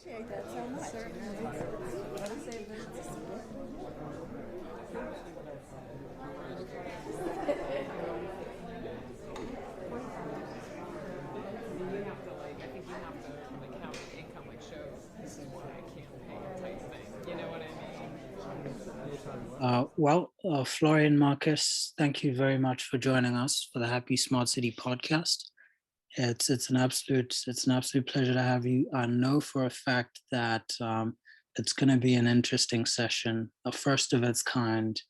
appreciate that so much. You have to like, I think you have to like have the income like show this is what I can't pay type thing. You know what I mean? Florian Marcus, thank you very much for joining us for the Happy Smart City podcast. It's an absolute pleasure to have you. I know for a fact that it's going to be an interesting session, a first of its kind,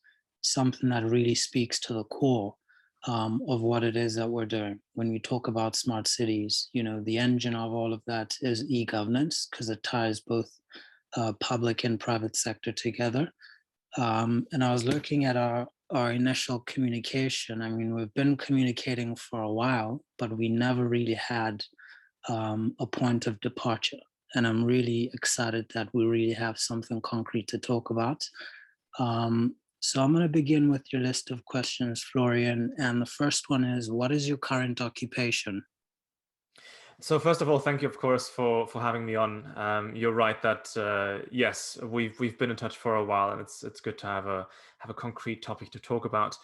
something that really speaks to the core of what it is that we're doing. When we talk about smart cities, you know, the engine of all of that is e-governance because it ties both public and private sector together. And I was looking at our initial communication. I mean, we've been communicating for a while, but we never really had a point of departure. And I'm really excited that we really have something concrete to talk about. So I'm going to begin with your list of questions, Florian. And the first one is, what is your current occupation? So first of all, thank you, of course, for having me on. You're right that yes, we've been in touch for a while, and it's good to have a concrete topic to talk about.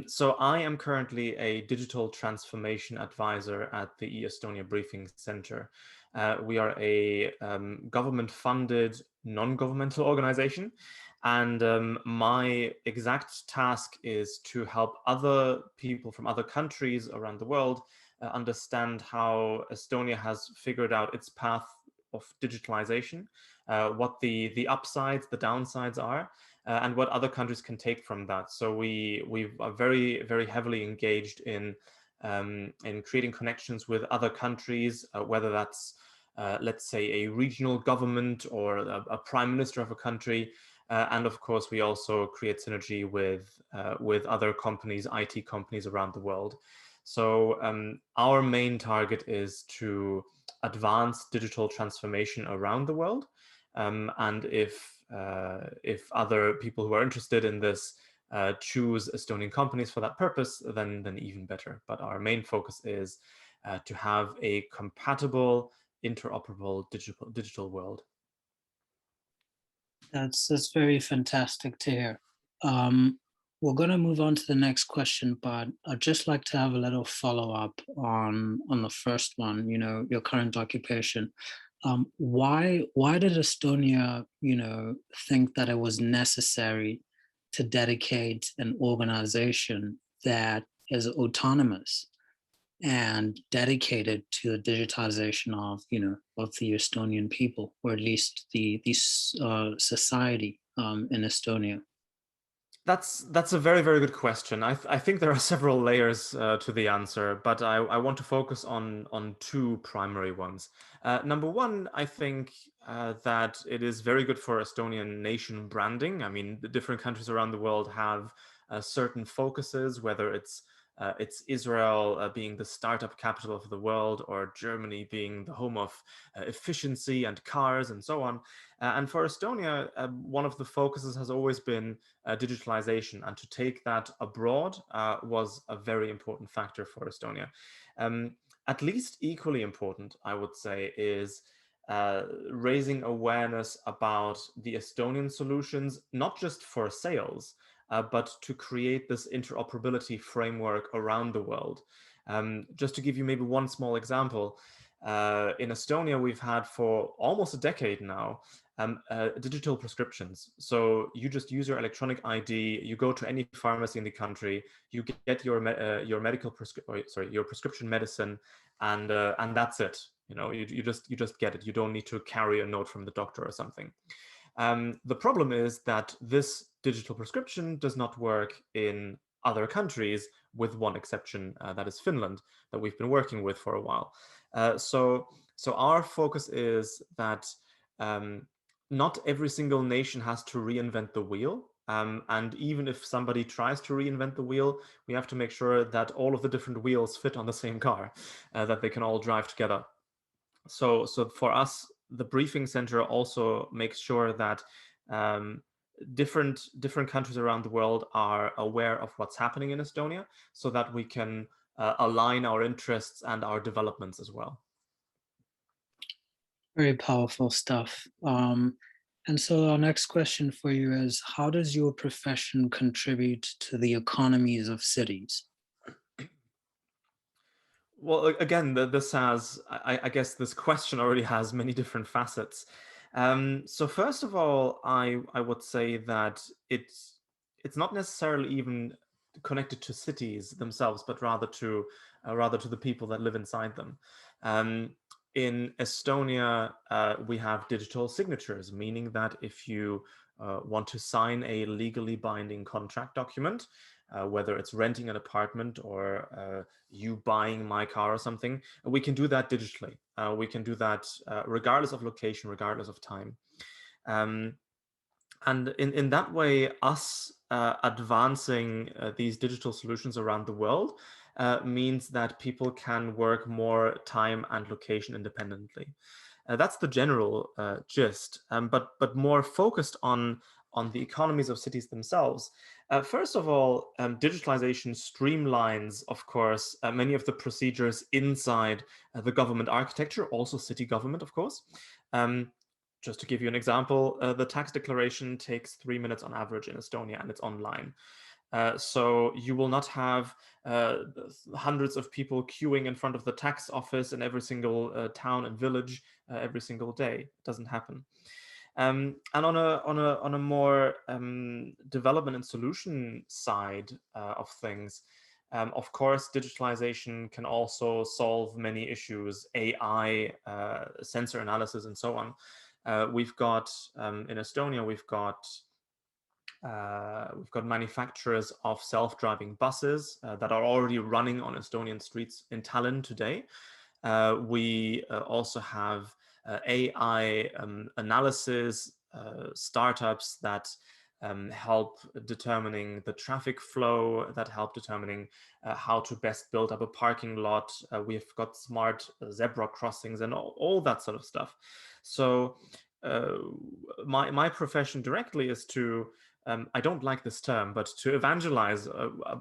So I am currently a digital transformation advisor at the e-Estonia Briefing Center. We are a government-funded, non-governmental organization, and my exact task is to help other people from other countries around the world understand how Estonia has figured out its path of digitalization, what the upsides, the downsides are, and what other countries can take from that. So we are very, very heavily engaged in creating connections with other countries, whether that's let's say a regional government or a prime minister of a country. And of course, we also create synergy with other companies, IT companies around the world. So our main target is to advance digital transformation around the world. And if other people who are interested in this choose Estonian companies for that purpose, then even better. But our main focus is to have a compatible, interoperable digital world. That's very fantastic to hear. We're going to move on to the next question, but I'd just like to have a little follow-up on the first one, you know, your current occupation. Why did Estonia, you know, think that it was necessary to dedicate an organization that is autonomous and dedicated to the digitization of, you know, of the Estonian people, or at least the society in Estonia? That's a very, very good question. I think there are several layers to the answer, but I want to focus on two primary ones. Number one, I think that it is very good for Estonian nation branding. I mean, the different countries around the world have certain focuses, whether it's Israel being the startup capital of the world, or Germany being the home of efficiency and cars and so on. And for Estonia, one of the focuses has always been digitalization, and to take that abroad was a very important factor for Estonia. At least equally important, I would say, is raising awareness about the Estonian solutions, not just for sales, but to create this interoperability framework around the world. Just to give you maybe one small example, in Estonia, we've had for almost a decade now digital prescriptions. So you just use your electronic ID, you go to any pharmacy in the country, you get your your prescription medicine, and that's it. You know, you just get it. You don't need to carry a note from the doctor or something. The problem is that this digital prescription does not work in other countries, with one exception, that is Finland, that we've been working with for a while. So our focus is that not every single nation has to reinvent the wheel. And even if somebody tries to reinvent the wheel, we have to make sure that all of the different wheels fit on the same car, that they can all drive together. So for us, the briefing center also makes sure that different countries around the world are aware of what's happening in Estonia, so that we can align our interests and our developments as well. Very powerful stuff. And so our next question for you is, how does your profession contribute to the economies of cities? Well, again, this has, I guess this question already has many different facets. So first of all, I would say that it's not necessarily even connected to cities themselves, but rather to the people that live inside them. Um, in Estonia, we have digital signatures, meaning that if you want to sign a legally binding contract document, whether it's renting an apartment or you buying my car or something, we can do that digitally. We can do that regardless of location, regardless of time. And in that way, us advancing these digital solutions around the world means that people can work more time and location independently. That's the general gist, but more focused on the economies of cities themselves. First of all, digitalization streamlines, of course, many of the procedures inside the government architecture, also city government, of course. Just to give you an example, the tax declaration takes 3 minutes on average in Estonia, and it's online. So you will not have hundreds of people queuing in front of the tax office in every single town and village every single day. It doesn't happen. And on a more development and solution side of things, of course, digitalization can also solve many issues, AI, sensor analysis, and so on. We've got in Estonia, we've got manufacturers of self-driving buses that are already running on Estonian streets in Tallinn today. We also have AI analysis startups that help determining the traffic flow, that help determining how to best build up a parking lot. We've got smart zebra crossings and all that sort of stuff. So my profession directly is to, I don't like this term, but to evangelize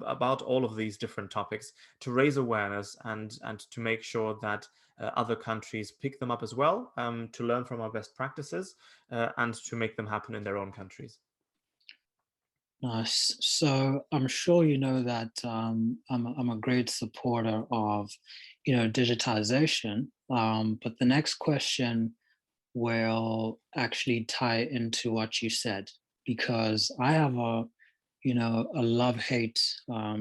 about all of these different topics, to raise awareness and to make sure that other countries pick them up as well, to learn from our best practices and to make them happen in their own countries. Nice. So I'm sure you know that I'm a great supporter of, digitization. But the next question will actually tie into what you said, because I have a love-hate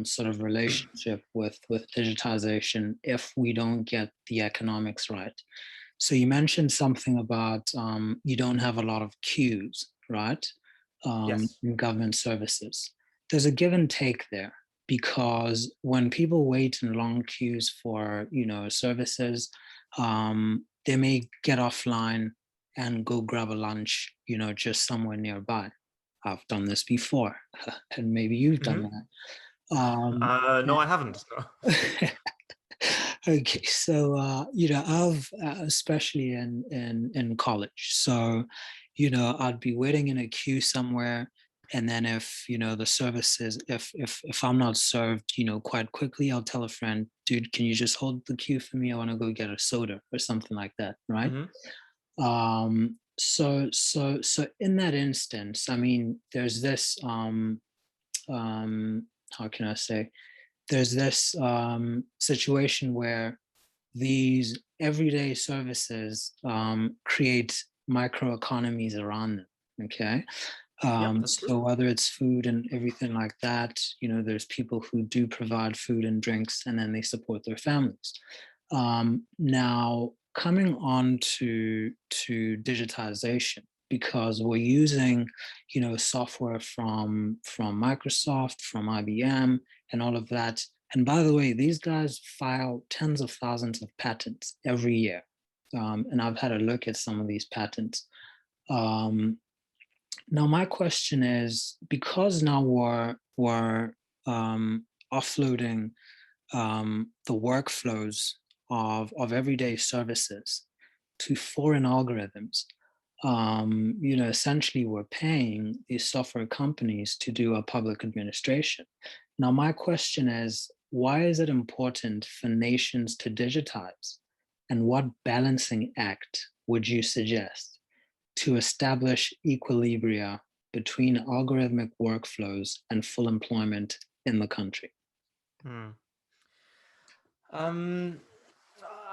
sort of relationship with digitization if we don't get the economics right. So you mentioned something about you don't have a lot of queues, right? Yes. In government services. There's a give and take there, because when people wait in long queues for services, they may get offline and go grab a lunch, just somewhere nearby. I've done this before, and maybe you've done that. No, I haven't. Okay, so I've especially in college, so I'd be waiting in a queue somewhere, and then if the services, if I'm not served quite quickly, I'll tell a friend, dude, can you just hold the queue for me? I want to go get a soda or something like that, right? So in that instance, I mean, there's this how can I say, there's this situation where these everyday services create microeconomies around them. Okay. Yep, that's So true. whether it's food and everything like that, there's people who do provide food and drinks, and then they support their families. Now, coming on to digitization, because we're using, software from Microsoft, from IBM, and all of that. And by the way, these guys file tens of thousands of patents every year. And I've had a look at some of these patents. Now, my question is, because now we're offloading the workflows of everyday services to foreign algorithms, essentially we're paying these software companies to do a public administration. Now, my question is, why is it important for nations to digitize? And what balancing act would you suggest to establish equilibria between algorithmic workflows and full employment in the country? Um,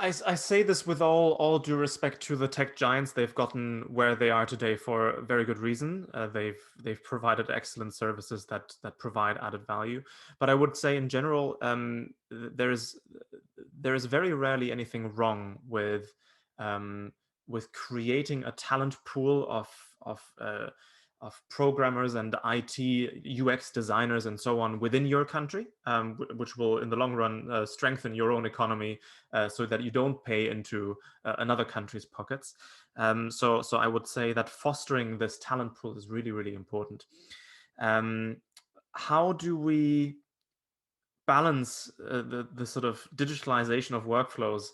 I say this with all due respect to the tech giants. They've gotten where they are today for a very good reason. They've provided excellent services that provide added value. But I would say in general, there is very rarely anything wrong with creating a talent pool of programmers and IT UX designers and so on within your country, which will in the long run strengthen your own economy so that you don't pay into another country's pockets. So I would say that fostering this talent pool is really, really important. How do we balance the sort of digitalization of workflows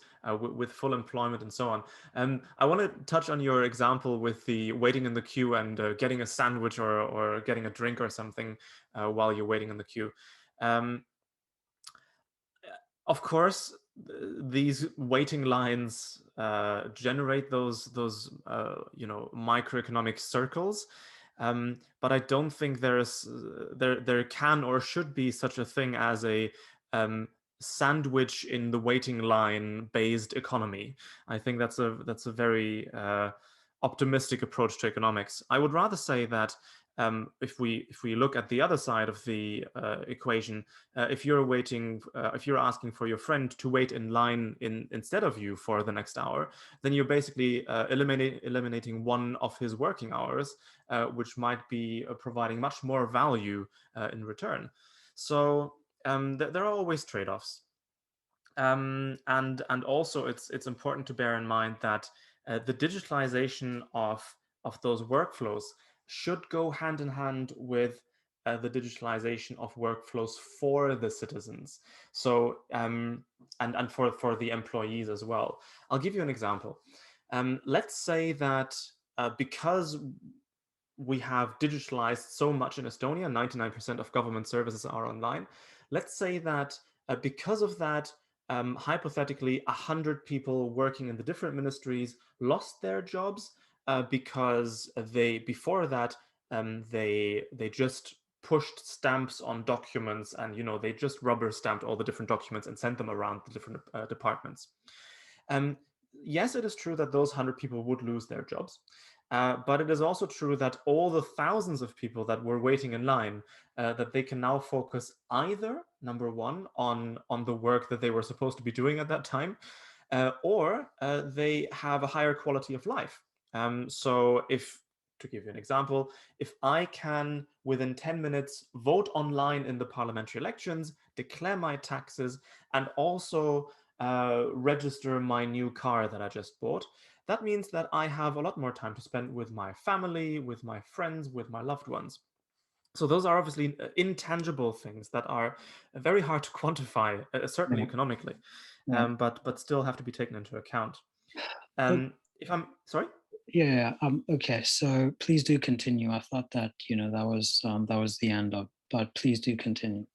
with full employment and so on? I want to touch on your example with the waiting in the queue and getting a sandwich or getting a drink or something while you're waiting in the queue. Of course, these waiting lines generate those microeconomic circles. But I don't think there can or should be such a thing as a sandwich in the waiting line based economy. I think that's a very optimistic approach to economics. I would rather say that if we look at the other side of the equation, if you're asking for your friend to wait in line instead of you for the next hour, then you're basically eliminating one of his working hours, which might be providing much more value in return. So there are always trade-offs. And also it's important to bear in mind that the digitalization of those workflows should go hand in hand with the digitalization of workflows for the citizens. So and for the employees as well. I'll give you an example. Let's say that because we have digitalized so much in Estonia, 99% of government services are online. Let's say that because of that, hypothetically, 100 people working in the different ministries lost their jobs because before that, they just pushed stamps on documents and they just rubber stamped all the different documents and sent them around the different departments. Yes, it is true that those 100 people would lose their jobs. But it is also true that all the thousands of people that were waiting in line, that they can now focus either, number one, on the work that they were supposed to be doing at that time, or they have a higher quality of life. So to give you an example, if I can, within 10 minutes, vote online in the parliamentary elections, declare my taxes, and also register my new car that I just bought, that means that I have a lot more time to spend with my family, with my friends, with my loved ones. So those are obviously intangible things that are very hard to quantify, certainly economically, but still have to be taken into account. If I'm sorry. Yeah. Okay. So please do continue. I thought that that was the end of, but please do continue.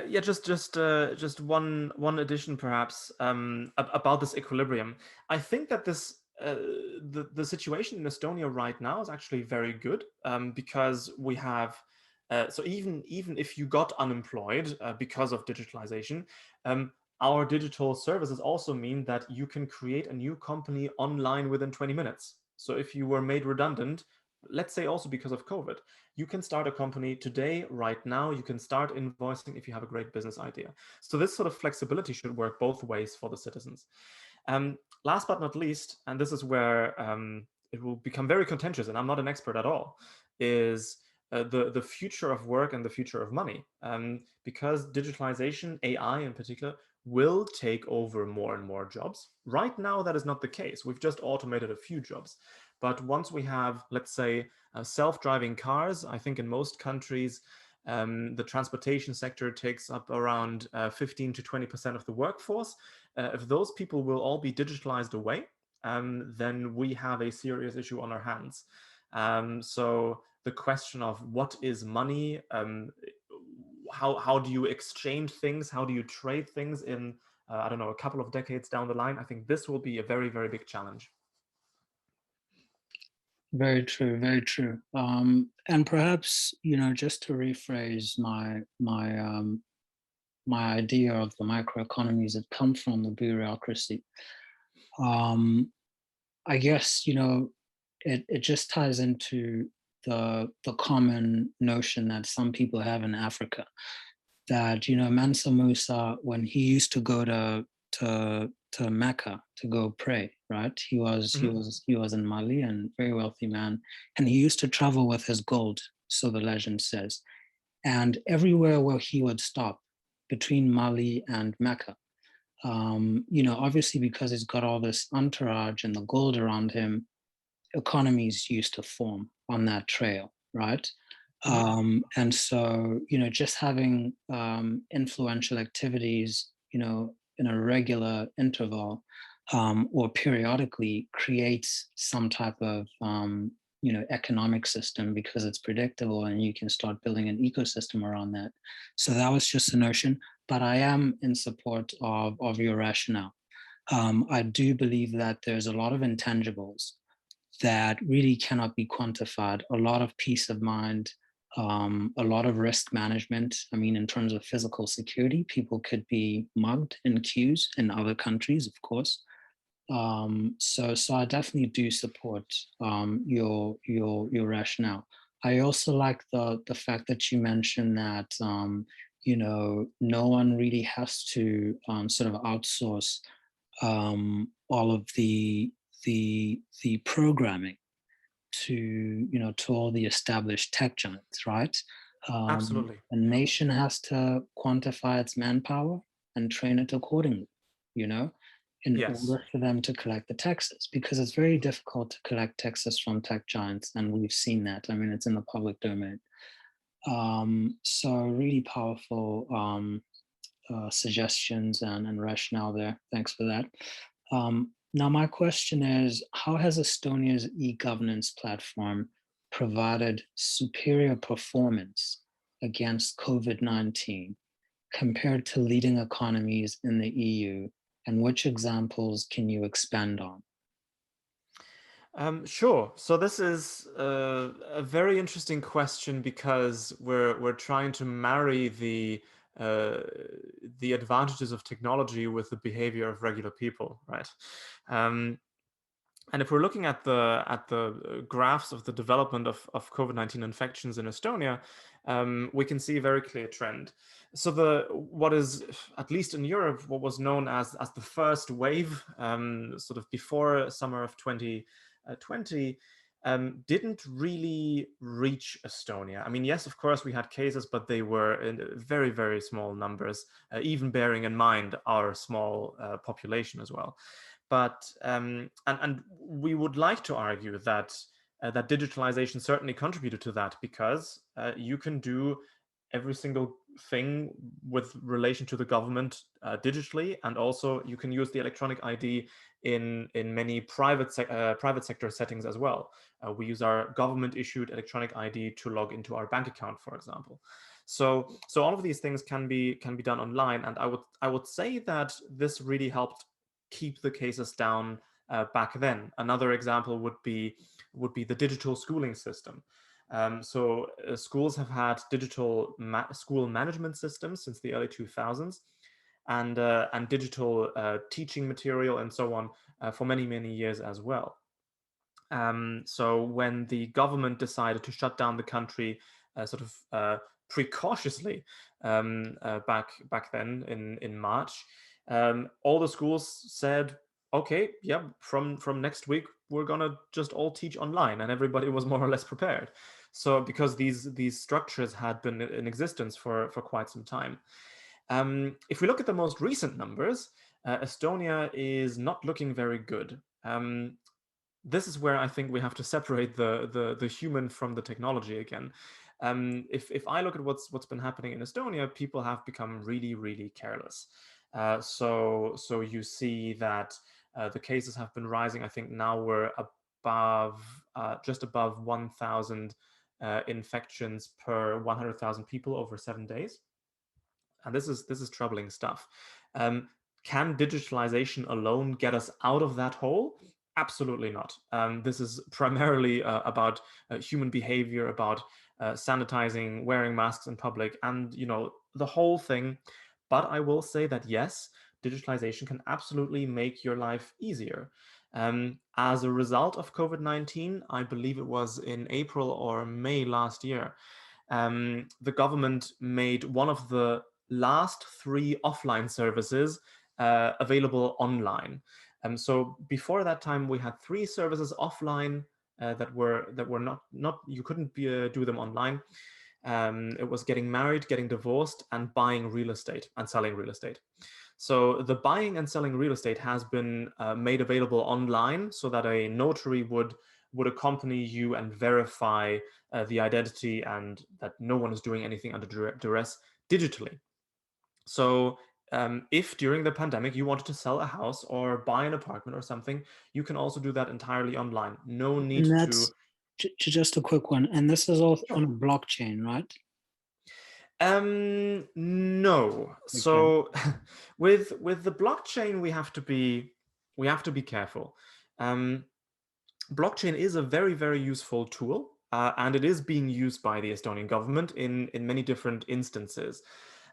Yeah, just one addition perhaps about this equilibrium. I think that this the situation in Estonia right now is actually very good because we have so even if you got unemployed because of digitalization, our digital services also mean that you can create a new company online within 20 minutes. So if you were made redundant, let's say also because of COVID, you can start a company today, right now. You can start invoicing if you have a great business idea. So this sort of flexibility should work both ways for the citizens. Last but not least, and this is where it will become very contentious, and I'm not an expert at all, is the future of work and the future of money. Because digitalization, AI in particular, will take over more and more jobs. Right now, that is not the case. We've just automated a few jobs. But once we have, let's say, self-driving cars, I think in most countries, the transportation sector takes up around 15 to 20% of the workforce. If those people will all be digitalized away, then we have a serious issue on our hands. So the question of what is money, how do you exchange things, how do you trade things in, I don't know, a couple of decades down the line, I think this will be a very, very big challenge. Very true, very true. And perhaps, just to rephrase my idea of the microeconomies that come from the bureaucracy. Um, I guess, it just ties into the common notion that some people have in Africa, that, Mansa Musa, when he used to go to Mecca to go pray, right? He was in Mali, and very wealthy man, and he used to travel with his gold, so the legend says. And everywhere where he would stop between Mali and Mecca, obviously because he's got all this entourage and the gold around him, economies used to form on that trail, right? And so, just having influential activities, in a regular interval or periodically creates some type of, economic system, because it's predictable and you can start building an ecosystem around that. So that was just a notion, but I am in support of your rationale. I do believe that there's a lot of intangibles that really cannot be quantified, a lot of peace of mind, a lot of risk management. I mean, in terms of physical security, people could be mugged in queues in other countries, of course. So I definitely do support your rationale. I also like the fact that you mentioned that no one really has to sort of outsource all of the programming to all the established tech giants, right? Absolutely. A nation has to quantify its manpower and train it accordingly, you know, in Yes. order for them to collect the taxes, because it's very difficult to collect taxes from tech giants, and we've seen that. I mean, it's in the public domain. So really powerful suggestions and rationale there. Thanks for that. Now, my question is, how has Estonia's e-governance platform provided superior performance against COVID-19 compared to leading economies in the EU? And which examples can you expand on? Sure. So this is a very interesting question, because we're trying to marry uh, the advantages of technology with the behavior of regular people, right? Um, and if we're looking at the graphs of the development of COVID-19 infections in Estonia, we can see a very clear trend. So what is, at least in Europe, what was known as the first wave, sort of before summer of 2020, didn't really reach Estonia. I mean, yes, of course, we had cases, but they were in very, very small numbers, even bearing in mind our small population as well. But and we would like to argue that that digitalization certainly contributed to that, because you can do every single thing with relation to the government digitally, and also you can use the electronic ID in many private sector settings as well. We use our government issued electronic ID to log into our bank account, for example. So all of these things can be done online, and I would say that this really helped keep the cases down back then. Another example would be the digital schooling system. Schools have had digital school management systems since the early 2000s, and digital teaching material and so on for many years as well. So when the government decided to shut down the country, sort of precautiously, back then in March, all the schools said, "Okay, yeah, from next week we're gonna just all teach online," and everybody was more or less prepared. So because these structures had been in existence for quite some time. If we look at the most recent numbers, Estonia is not looking very good. This is where I think we have to separate the human from the technology again. If I look at what's been happening in Estonia, people have become really careless. So you see that the cases have been rising. I think now we're above just above 1,000 infections per 100,000 people over 7 days, and this is troubling stuff. Can digitalization alone get us out of that hole? Absolutely not. This is primarily about human behavior, about sanitizing, wearing masks in public, and the whole thing. But I will say that yes, digitalization can absolutely make your life easier. As a result of COVID-19, I believe it was in April or May last year, the government made one of the last 3 offline services available online. So before that time, we had 3 services offline that were not you couldn't do them online. It was getting married, getting divorced, and buying real estate and selling real estate. So the buying and selling real estate has been made available online, so that a notary would accompany you and verify the identity and that no one is doing anything under duress digitally. So if during the pandemic you wanted to sell a house or buy an apartment or something, you can also do that entirely online. No need And to. that's just a quick one. And this is all Sure. on a blockchain, right? No. Okay. So with the blockchain, we have to be careful. Blockchain is a very, very useful tool, and it is being used by the Estonian government in many different instances.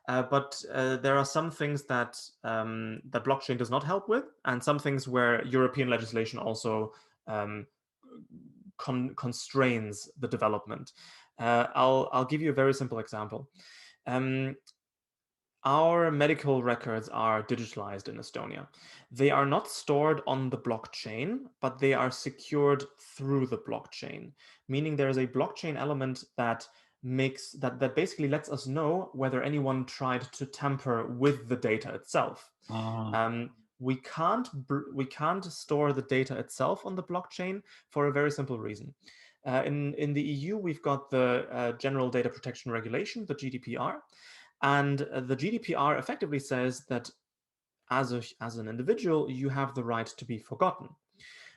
But there are some things that that blockchain does not help with, and some things where European legislation also constrains the development. I'll give you a very simple example. Um, our medical records are digitalized in Estonia. They are not stored on the blockchain, but they are secured through the blockchain, meaning there is a blockchain element that that basically lets us know whether anyone tried to tamper with the data itself. Ah, We can't store the data itself on the blockchain for a very simple reason. In the EU, we've got the General Data Protection Regulation, the GDPR, and the GDPR effectively says that as an individual, you have the right to be forgotten.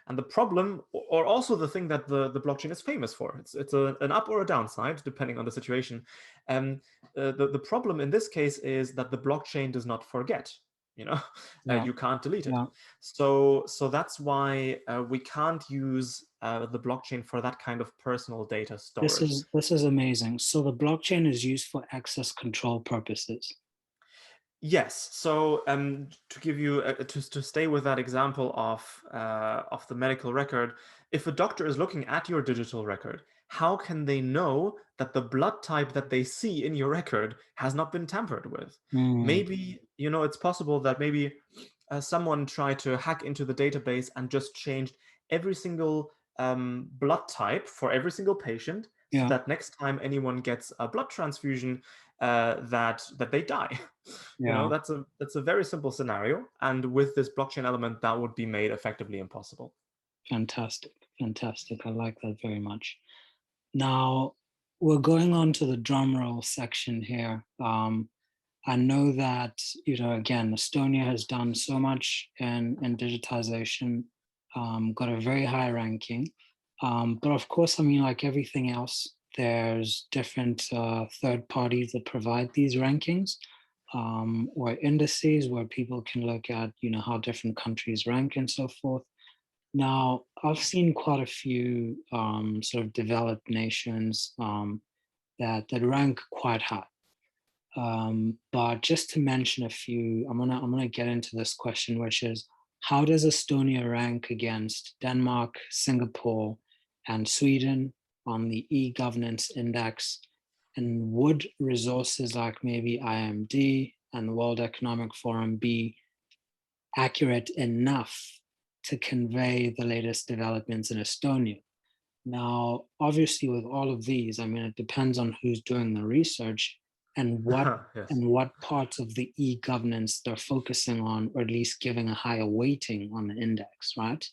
And the problem, or also the thing that the blockchain is famous for, it's an up or a downside, depending on the situation. The problem in this case is that the blockchain does not forget. yeah, You can't delete it. yeah. So that's why we can't use the blockchain for that kind of personal data storage. This is amazing. So the blockchain is used for access control purposes. Yes. So to give you to stay with that example of the medical record, if a doctor is looking at your digital record, how can they know that the blood type that they see in your record has not been tampered with? Mm, Maybe it's possible that maybe someone tried to hack into the database and just changed every single blood type for every single patient, so yeah, that next time anyone gets a blood transfusion, that they die. yeah. That's a very simple scenario, and with this blockchain element, that would be made effectively impossible. Fantastic. Fantastic. I like that very much. Now, we're going on to the drum roll section here. I know that, again, Estonia has done so much in digitization, got a very high ranking. But of course, I mean, like everything else, there's different third parties that provide these rankings, or indices where people can look at, how different countries rank and so forth. Now, I've seen quite a few sort of developed nations that rank quite high. But just to mention a few, I'm gonna get into this question, which is, how does Estonia rank against Denmark, Singapore, and Sweden on the e-governance index? And would resources like maybe IMD and the World Economic Forum be accurate enough to convey the latest developments in Estonia? Now, obviously, with all of these, I mean, it depends on who's doing the research and Yes. what parts of the e-governance they're focusing on, or at least giving a higher weighting on the index, right?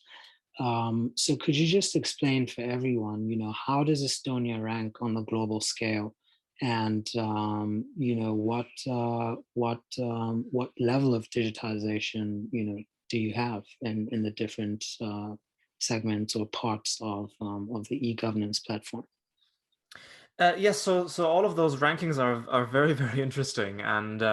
So could you just explain for everyone, how does Estonia rank on the global scale? And what level of digitization do you have in the different segments or parts of the e-governance platform? Yes, so all of those rankings are very very interesting, and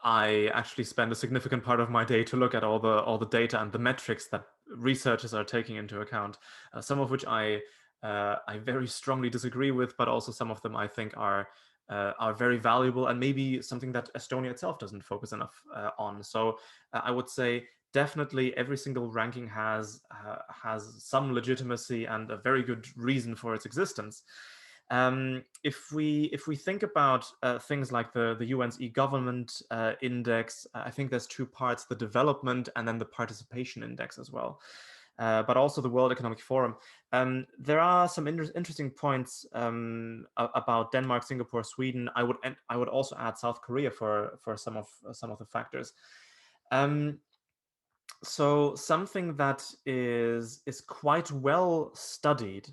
I actually spend a significant part of my day to look at all the data and the metrics that researchers are taking into account. Some of which I very strongly disagree with, but also some of them I think are very valuable and maybe something that Estonia itself doesn't focus enough on. So I would say definitely every single ranking has some legitimacy and a very good reason for its existence. If we think about things like the UN's e-government index, I think there's two parts: the development and then the participation index as well. But also the World Economic Forum. There are some interesting points about Denmark, Singapore, Sweden. I would also add South Korea for some of the factors. So something that is quite well studied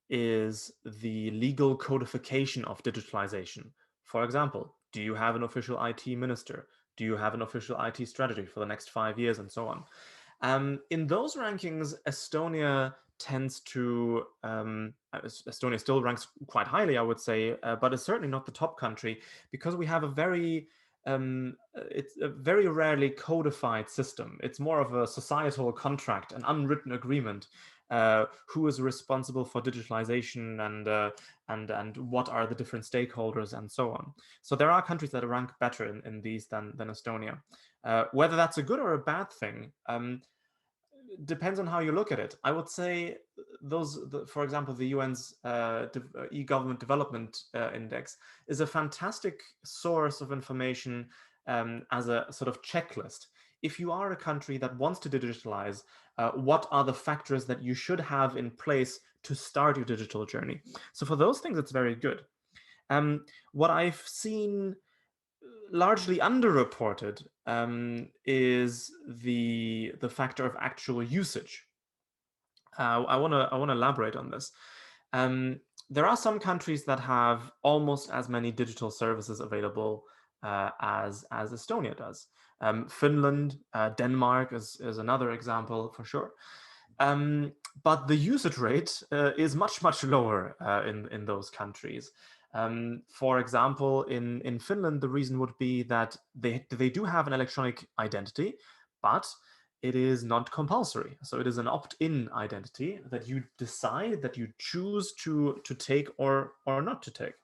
is the legal codification of digitalization. For example, do you have an official IT minister? Do you have an official IT strategy for the next 5 years, and so on? In those rankings, Estonia tends to Estonia still ranks quite highly, I would say, but it's certainly not the top country, because we have it's a very rarely codified system. It's more of a societal contract, an unwritten agreement. Who is responsible for digitalization, and what are the different stakeholders, and so on. So there are countries that rank better in these than Estonia. Whether that's a good or a bad thing depends on how you look at it. I would say for example, the UN's e-government development index is a fantastic source of information as a sort of checklist. If you are a country that wants to digitalize, what are the factors that you should have in place to start your digital journey? So for those things, it's very good. What I've seen largely underreported is the factor of actual usage. I want to elaborate on this. There are some countries that have almost as many digital services available as Estonia does. Finland, Denmark is another example for sure. But the usage rate is much lower in those countries. For example, in Finland, the reason would be that they do have an electronic identity, but it is not compulsory. So it is an opt-in identity that you decide, that you choose to take or not to take.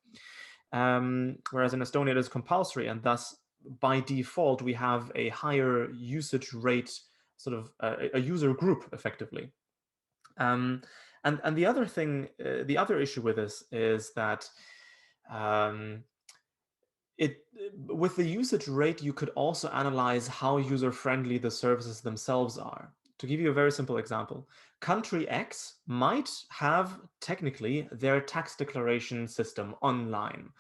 Whereas in Estonia, it is compulsory, and thus by default, we have a higher usage rate, sort of a user group, effectively. And the other thing, the other issue with this is that with the usage rate, you could also analyze how user-friendly the services themselves are. To give you a very simple example, country X might have technically their tax declaration system online,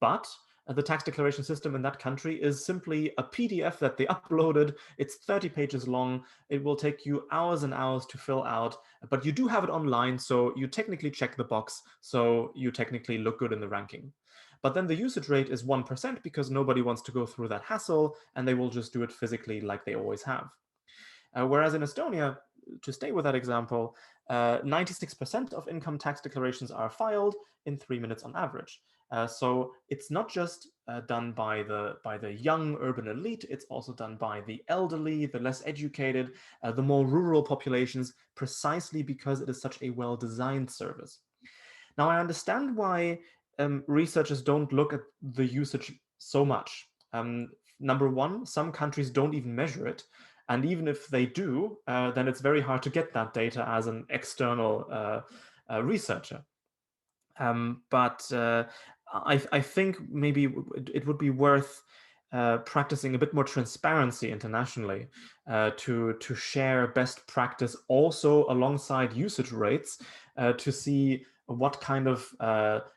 but the tax declaration system in that country is simply a PDF that they uploaded. It's 30 pages long. It will take you hours and hours to fill out, but you do have it online, so you technically check the box, so you technically look good in the ranking. But then the usage rate is 1% because nobody wants to go through that hassle, and they will just do it physically like they always have. Whereas in Estonia, to stay with that example, 96% of income tax declarations are filed in 3 minutes on average. So it's not just done by the young urban elite, it's also done by the elderly, the less educated, the more rural populations, precisely because it is such a well-designed service. Now, I understand why researchers don't look at the usage so much. Number one, some countries don't even measure it. And even if they do, then it's very hard to get that data as an external researcher. But I think maybe it would be worth practicing a bit more transparency internationally to share best practice also alongside usage rates to see what kind of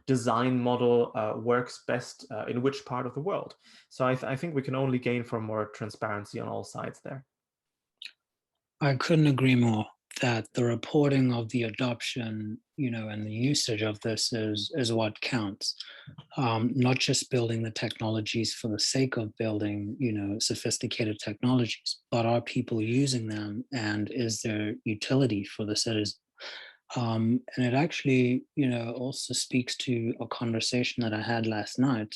design model works best in which part of the world. So I think we can only gain from more transparency on all sides there. I couldn't agree more that the reporting of the adoption, and the usage of this is what counts. Not just building the technologies for the sake of building, sophisticated technologies, but are people using them, and is there utility for the citizens? And it actually, also speaks to a conversation that I had last night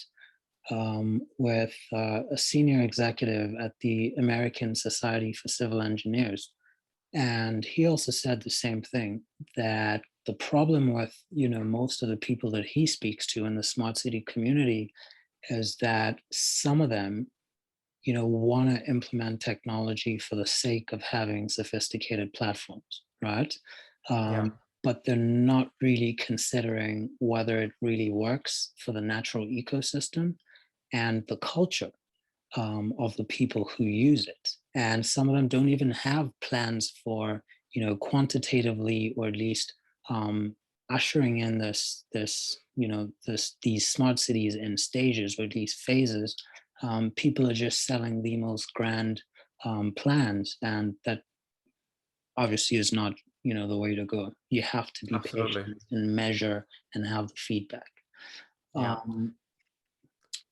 with a senior executive at the American Society for Civil Engineers. And he also said the same thing, that the problem with, most of the people that he speaks to in the smart city community is that some of them, want to implement technology for the sake of having sophisticated platforms, right? Yeah. But they're not really considering whether it really works for the natural ecosystem and the culture of the people who use it. And some of them don't even have plans for, quantitatively, or at least ushering in these smart cities in stages, or at least phases. People are just selling the most grand plans, and that obviously is not, the way to go. You have to be Absolutely. patient and measure and have the feedback. Yeah. Um,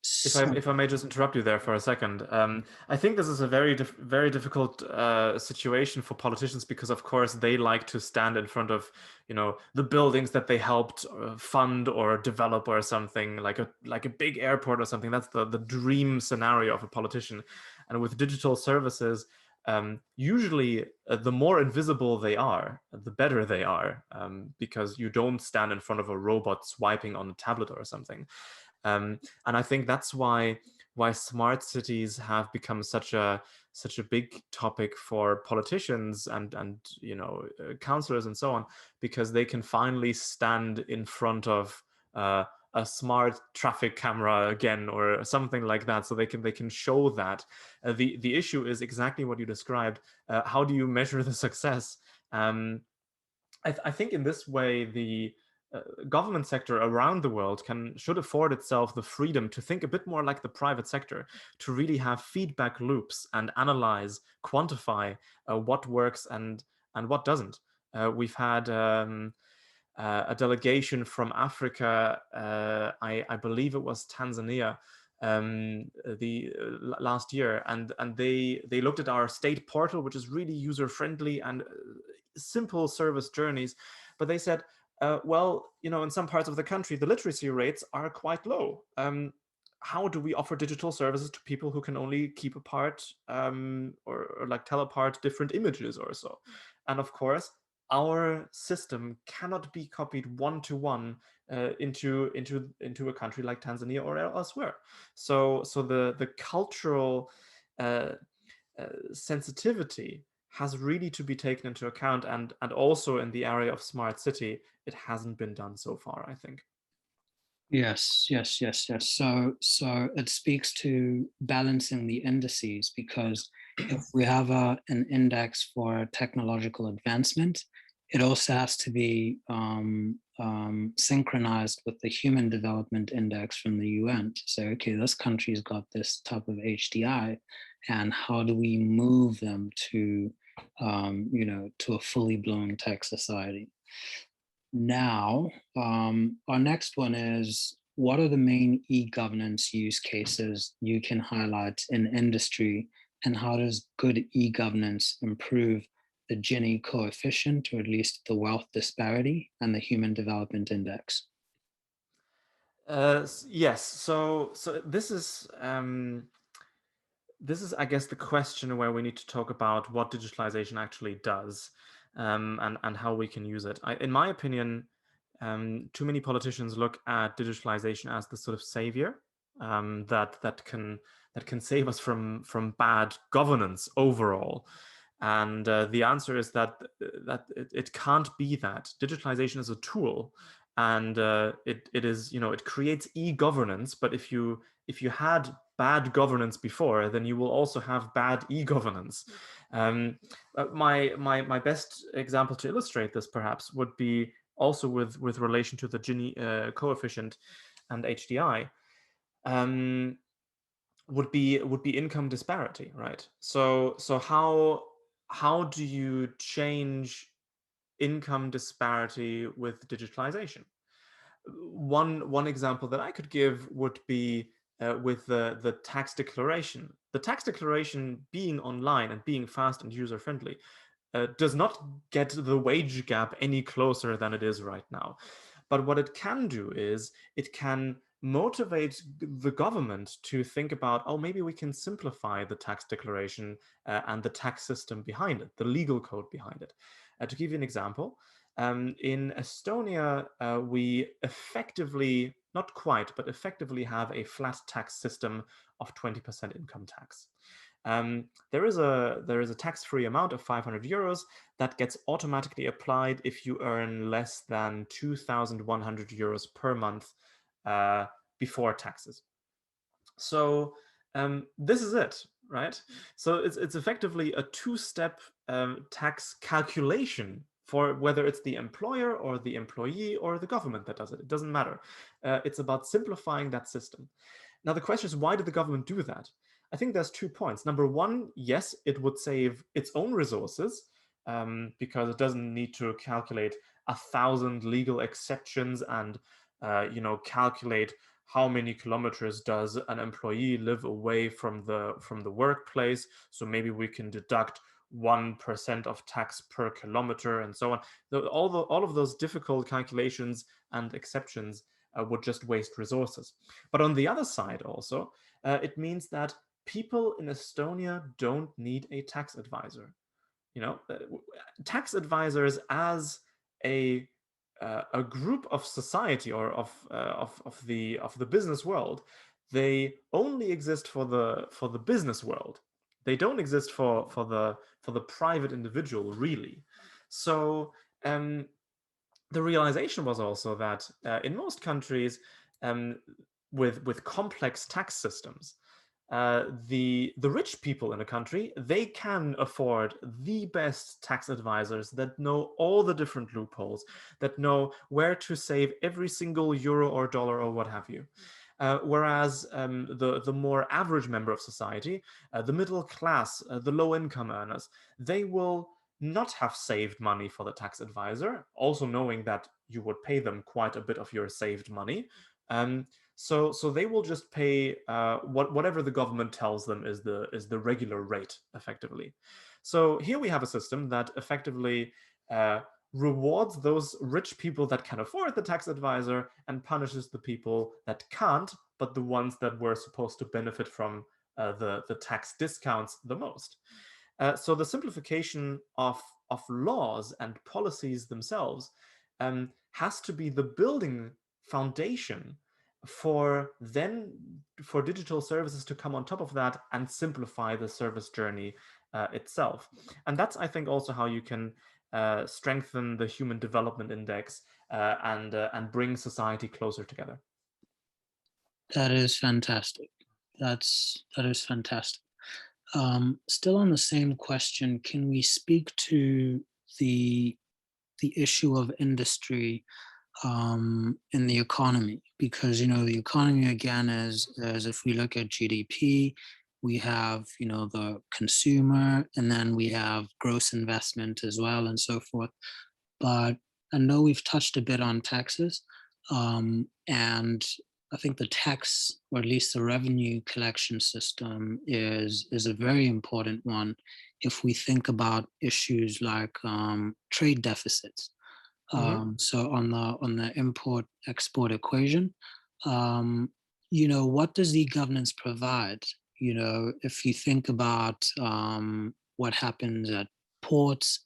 so, If I may just interrupt you there for a second, I think this is a very difficult situation for politicians, because of course they like to stand in front of the buildings that they helped fund or develop or something, like a big airport or something. That's the dream scenario of a politician. And with digital services, usually the more invisible they are, the better they are, because you don't stand in front of a robot swiping on a tablet or something. And I think that's why smart cities have become such a big topic for politicians and councillors and so on, because they can finally stand in front of a smart traffic camera again, or something like that, so they can show that. The issue is exactly what you described. How do you measure the success? I think in this way, the government sector around the world should afford itself the freedom to think a bit more like the private sector, to really have feedback loops and analyze, quantify what works and what doesn't. We've had a delegation from Africa, I believe it was Tanzania, the last year, and they looked at our state portal, which is really user friendly and simple service journeys, but they said, well, in some parts of the country the literacy rates are quite low. How do we offer digital services to people who can only keep apart or like tell apart different images or so? And of course, our system cannot be copied one-to-one into a country like Tanzania or elsewhere. So the cultural sensitivity has really to be taken into account, and also in the area of smart city, it hasn't been done so far, I think. yes, yes, yes, yes. So it speaks to balancing the indices, because if we have an index for technological advancement, it also has to be synchronized with the Human Development Index from the UN to say, okay, this country's got this type of HDI, and how do we move them to, to a fully blown tech society? Now, our next one is, what are the main e-governance use cases you can highlight in industry, and how does good e-governance improve the Gini coefficient, or at least the wealth disparity, and the Human Development Index? Yes. So this is, I guess, the question where we need to talk about what digitalization actually does, and how we can use it. In my opinion, too many politicians look at digitalization as the sort of savior, that can save us from bad governance overall. And the answer is that it can't be that. Digitalization is a tool, and it is, it creates e-governance. But if you had bad governance before, then you will also have bad e-governance. My best example to illustrate this perhaps would be also with relation to the Gini coefficient and HDI, would be income disparity, right? So how do you change income disparity with digitalization? One example that I could give would be with the tax declaration. The tax declaration being online and being fast and user friendly does not get the wage gap any closer than it is right now. But what it can do is it can motivate the government to think about, oh, maybe we can simplify the tax declaration and the tax system behind it, the legal code behind it. To give you an example, in Estonia, we effectively, not quite, but effectively have a flat tax system of 20% income tax. There is a tax-free amount of 500 euros that gets automatically applied if you earn less than 2,100 euros per month before taxes. So this is it, right? So it's effectively a two-step tax calculation for whether it's the employer or the employee or the government that does it. It doesn't matter. It's about simplifying that system. Now, the question is, why did the government do that? I think there's 2 points. Number one, yes, it would save its own resources because it doesn't need to calculate 1,000 legal exceptions and calculate how many kilometers does an employee live away from the workplace. So maybe we can deduct 1% of tax per kilometer and so on. All of those difficult calculations and exceptions would just waste resources. But on the other side also, it means that people in Estonia don't need a tax advisor. Tax advisors as a group of society or of the business world, they only exist for the business world. They don't exist for the private individual, really. So the realization was also that in most countries with complex tax systems, the rich people in a country, they can afford the best tax advisors that know all the different loopholes, that know where to save every single euro or dollar or what have you. Whereas the more average member of society, the middle class, the low income earners, they will not have saved money for the tax advisor, also knowing that you would pay them quite a bit of your saved money. So they will just pay whatever the government tells them is the regular rate, effectively. So here we have a system that effectively rewards those rich people that can afford the tax advisor and punishes the people that can't, but the ones that were supposed to benefit from the tax discounts the most. So the simplification of laws and policies themselves has to be the building foundation for digital services to come on top of that and simplify the service journey itself. And that's, I think, also how you can strengthen the Human Development Index and bring society closer together. That is fantastic. That is fantastic. Still on the same question, can we speak to the issue of industry in the economy? Because the economy, again, is if we look at GDP, we have the consumer, and then we have gross investment as well, and so forth. But I know we've touched a bit on taxes, and I think the tax, or at least the revenue collection system, is a very important one if we think about issues like trade deficits. So on the import-export equation, what does e-governance provide? If you think about what happens at ports,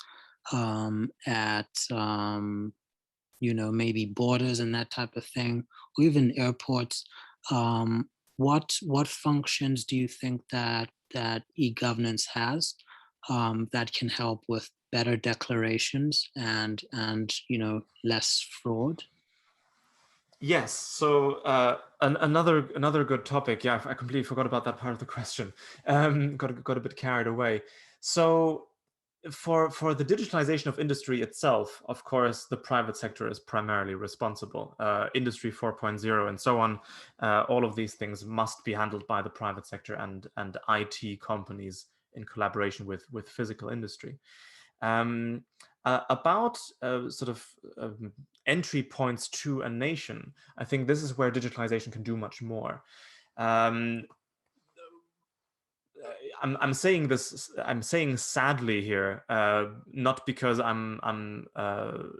at maybe borders and that type of thing, or even airports, what functions do you think that e-governance has that can help with better declarations and less fraud? Yes. So another good topic. Yeah, I completely forgot about that part of the question. Got a bit carried away. So for the digitalization of industry itself, of course, the private sector is primarily responsible. Industry 4.0 and so on, all of these things must be handled by the private sector and IT companies in collaboration with physical industry. About sort of entry points to a nation, I think this is where digitalization can do much more. I'm saying this. I'm saying sadly here, not because I'm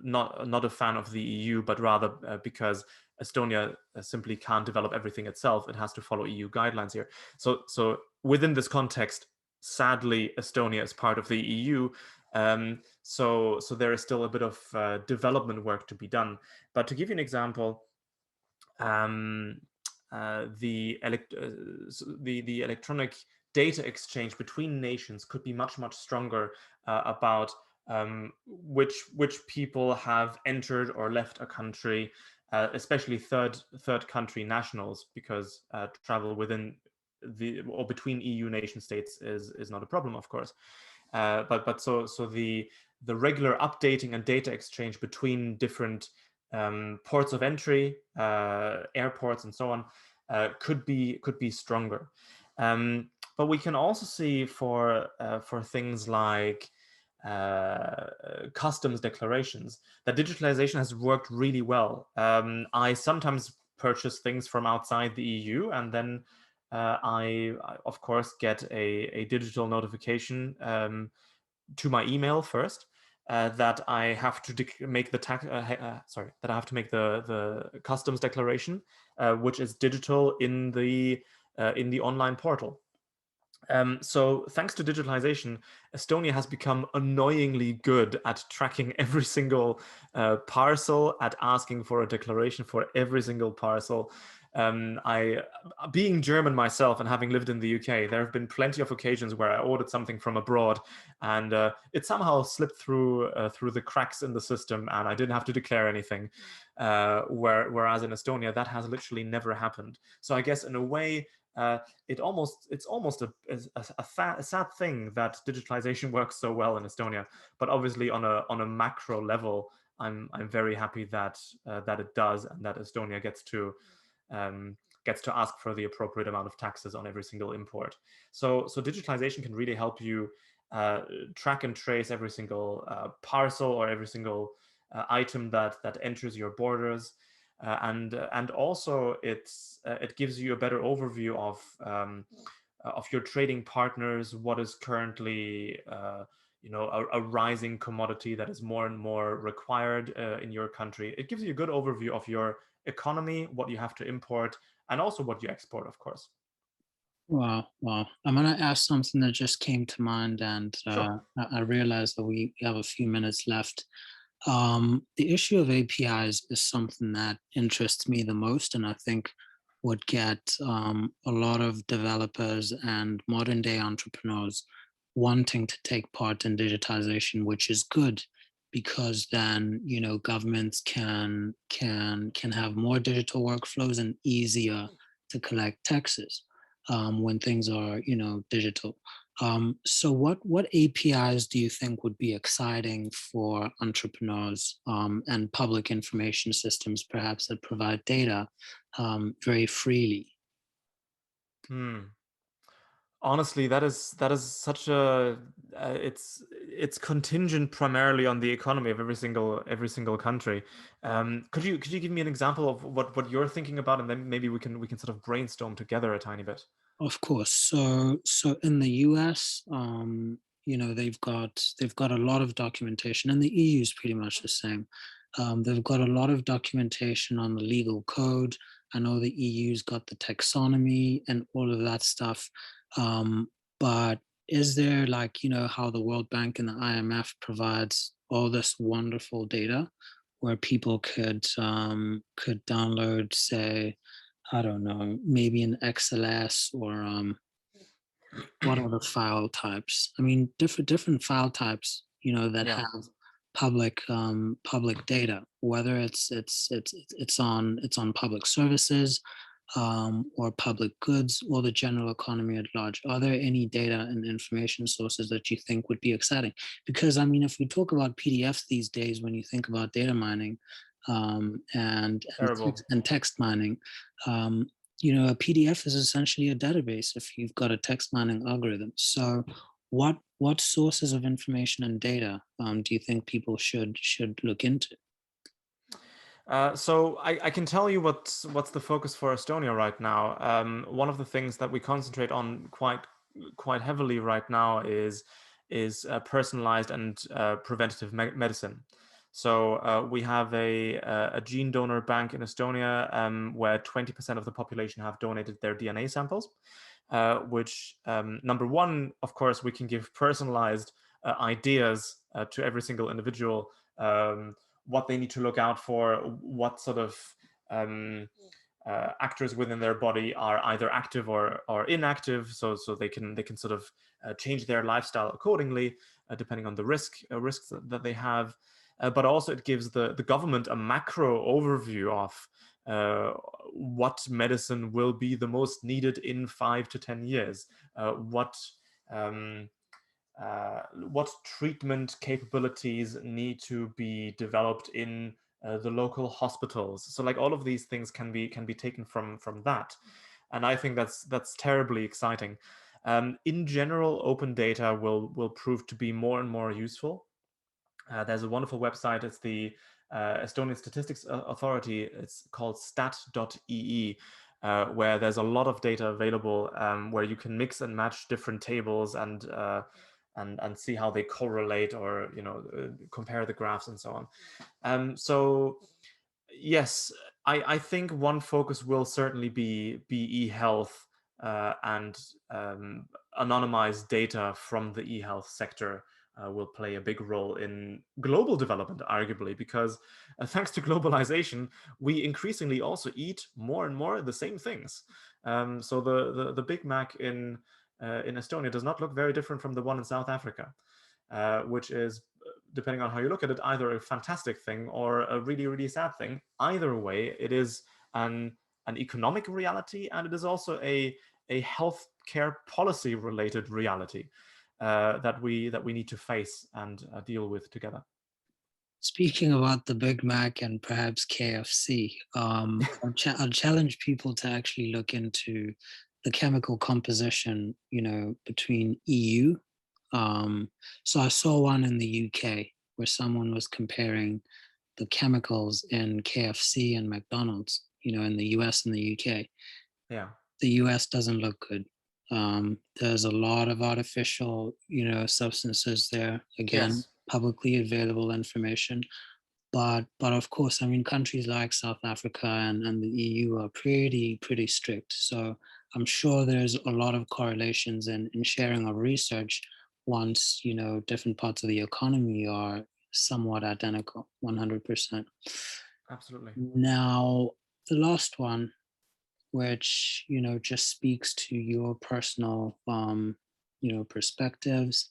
not a fan of the EU, but rather because Estonia simply can't develop everything itself. It has to follow EU guidelines here. So within this context, sadly, Estonia is part of the EU. So there is still a bit of development work to be done. But to give you an example, the electronic data exchange between nations could be much stronger about which people have entered or left a country, especially third country nationals, because travel within or between EU nation states is not a problem, of course. But so the regular updating and data exchange between different ports of entry, airports, and so on, could be stronger. But we can also see for things like customs declarations that digitalization has worked really well. I sometimes purchase things from outside the EU, and then I of course get a digital notification to my email first, that I have to make the that I have to make the customs declaration, which is digital in the online portal. So thanks to digitalization, Estonia has become annoyingly good at tracking every single parcel, at asking for a declaration for every single parcel. Being German myself and having lived in the UK, there have been plenty of occasions where I ordered something from abroad, and it somehow slipped through the cracks in the system, and I didn't have to declare anything. Whereas in Estonia, that has literally never happened. So I guess in a way, it's almost a sad thing that digitalization works so well in Estonia. But obviously, on a macro level, I'm very happy that it does, and that Estonia gets to ask for the appropriate amount of taxes on every single import. So digitalization can really help you track and trace every single parcel or every single item that enters your borders. And also it gives you a better overview of your trading partners, what is currently a rising commodity that is more and more required in your country. It gives you a good overview of your economy, what you have to import, and also what you export, of course. Wow. I'm going to ask something that just came to mind, and Sure. I realize that we have a few minutes left. The issue of APIs is something that interests me the most, and I think would get a lot of developers and modern day entrepreneurs wanting to take part in digitization, which is good, because then governments can have more digital workflows and easier to collect taxes when things are digital. So what APIs do you think would be exciting for entrepreneurs and public information systems, perhaps, that provide data very freely? Honestly, that is such a it's contingent primarily on the economy of every single country. Could you give me an example of what you're thinking about, and then maybe we can sort of brainstorm together a tiny bit. Of course. So in the US, they've got a lot of documentation, and the EU is pretty much the same. They've got a lot of documentation on the legal code. I know the EU's got the taxonomy and all of that stuff. But is there, like, how the World Bank and the IMF provides all this wonderful data where people could download, say, I don't know, maybe an XLS or what other file types? I mean, different file types, that Yeah. have public data, whether it's on public services or public goods or the general economy at large. Are there any data and information sources that you think would be exciting? Because I mean, if we talk about PDFs these days, when you think about data mining and Terrible. text mining, a PDF is essentially a database if you've got a text mining algorithm. So what sources of information and data do you think people should look into? So I can tell you what's the focus for Estonia right now. One of the things that we concentrate on quite heavily right now is personalized and preventative medicine. So we have a gene donor bank in Estonia where 20% of the population have donated their DNA samples, which number one, of course, we can give personalized ideas to every single individual, what they need to look out for, what sort of actors within their body are either active or inactive, so they can sort of change their lifestyle accordingly, depending on the risks that they have. But also it gives the government a macro overview of what medicine will be the most needed in 5 to 10 years, what treatment capabilities need to be developed in the local hospitals. So like all of these things can be taken from that, and I think that's terribly exciting. In general, open data will prove to be more and more useful. There's a wonderful website. It's the Estonian Statistics Authority. It's called stat.ee, where there's a lot of data available, where you can mix and match different tables and see how they correlate, or compare the graphs and so on. So yes, I think one focus will certainly be e-health and anonymized data from the e-health sector will play a big role in global development, arguably, because thanks to globalization, we increasingly also eat more and more the same things. So the Big Mac in Estonia does not look very different from the one in South Africa, which is, depending on how you look at it, either a fantastic thing or a really, really sad thing. Either way, it is an economic reality, and it is also a healthcare policy related reality that we need to face and deal with together. Speaking about the Big Mac and perhaps KFC, I'll challenge people to actually look into the chemical composition, between EU. So I saw one in the UK where someone was comparing the chemicals in KFC and McDonald's, in the US and the UK. Yeah. The US doesn't look good. There's a lot of artificial, substances there. Again, Yes. Publicly available information. But of course, countries like South Africa and the EU are pretty strict. So I'm sure there's a lot of correlations in sharing of research once, different parts of the economy are somewhat identical, 100%. Absolutely. Now, the last one, which, just speaks to your personal, perspectives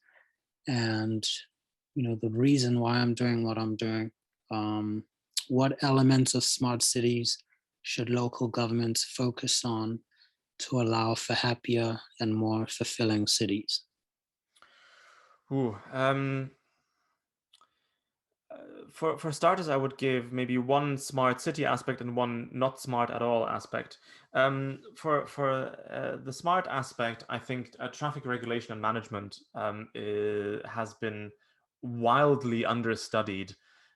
and, the reason why I'm doing what I'm doing. What elements of smart cities should local governments focus on to allow for happier and more fulfilling cities? Ooh, for starters, I would give maybe one smart city aspect and one not smart at all aspect. For the smart aspect, I think traffic regulation and management has been wildly understudied.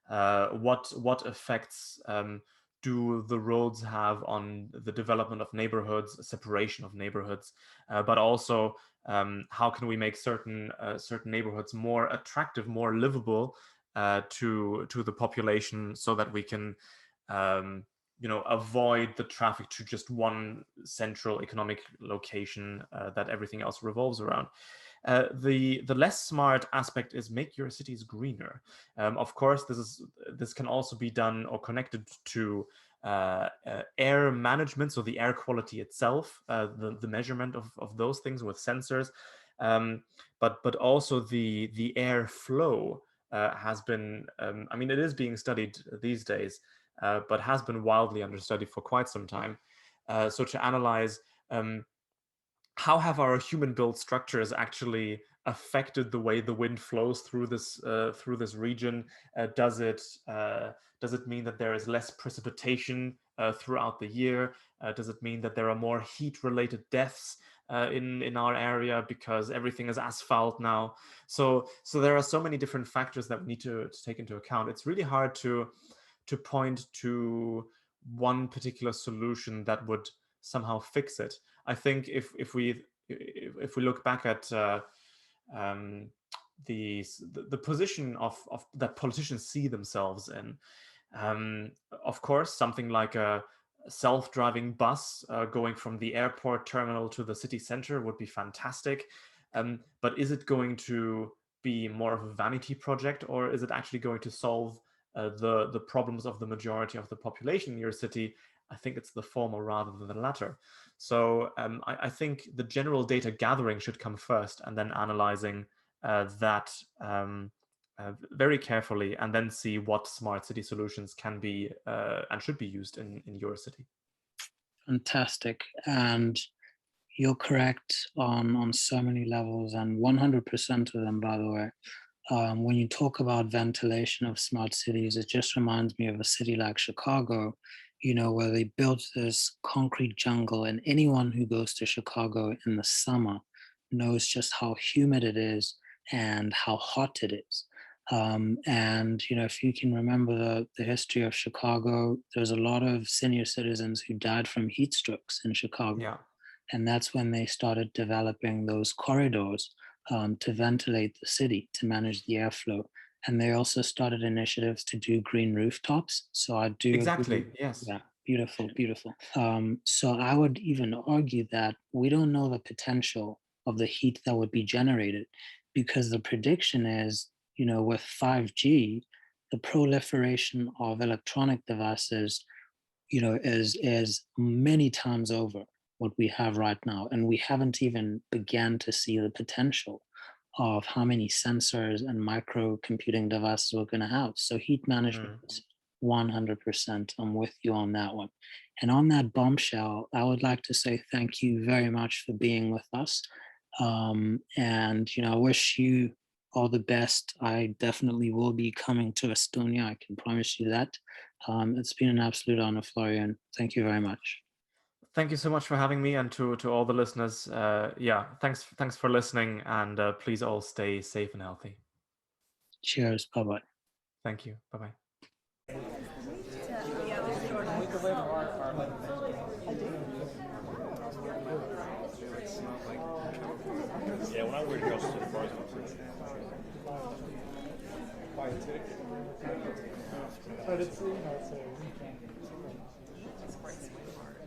What effects do the roads have on the development of neighborhoods, separation of neighborhoods, but also how can we make certain neighborhoods more attractive, more livable to the population, so that we can avoid the traffic to just one central economic location that everything else revolves around. The less smart aspect is make your cities greener. Of course, this can also be done or connected to air management, so the air quality itself, the measurement of those things with sensors, but also the air flow has been, it is being studied these days, but has been wildly understudied for quite some time. So to analyze how have our human-built structures actually affected the way the wind flows through this region? Does it mean that there is less precipitation throughout the year? Does it mean that there are more heat-related deaths in our area because everything is asphalt now? So there are so many different factors that we need to take into account. It's really hard to point to one particular solution that would somehow fix it. I think if we if we look back at the position of that politicians see themselves in, of course, something like a self-driving bus going from the airport terminal to the city center would be fantastic. But is it going to be more of a vanity project, or is it actually going to solve the problems of the majority of the population in your city? I think it's the former rather than the latter. So I think the general data gathering should come first, and then analyzing that very carefully, and then see what smart city solutions can be and should be used in your city. Fantastic. And you're correct on so many levels, and 100% of them, by the way. When you talk about ventilation of smart cities, it just reminds me of a city like Chicago, where they built this concrete jungle, and anyone who goes to Chicago in the summer knows just how humid it is and how hot it is. And if you can remember the history of Chicago, there's a lot of senior citizens who died from heat strokes in Chicago. Yeah. And that's when they started developing those corridors to ventilate the city, to manage the airflow. And they also started initiatives to do green rooftops. So I do Exactly. agree. Yes. Yeah, beautiful, beautiful. So I would even argue that we don't know the potential of the heat that would be generated, because the prediction is, with 5G, the proliferation of electronic devices, is many times over what we have right now. And we haven't even began to see the potential of how many sensors and microcomputing devices we're going to have. So heat management, 100%, I'm with you on that one. And on that bombshell, I would like to say thank you very much for being with us. And, I wish you all the best. I definitely will be coming to Estonia. I can promise you that. It's been an absolute honor, Florian. Thank you very much. Thank you so much for having me, and to all the listeners. Thanks for listening, and please all stay safe and healthy. Cheers. Bye-bye. Thank you. Bye-bye. Yeah, when I wear across the forest. It's quite smart.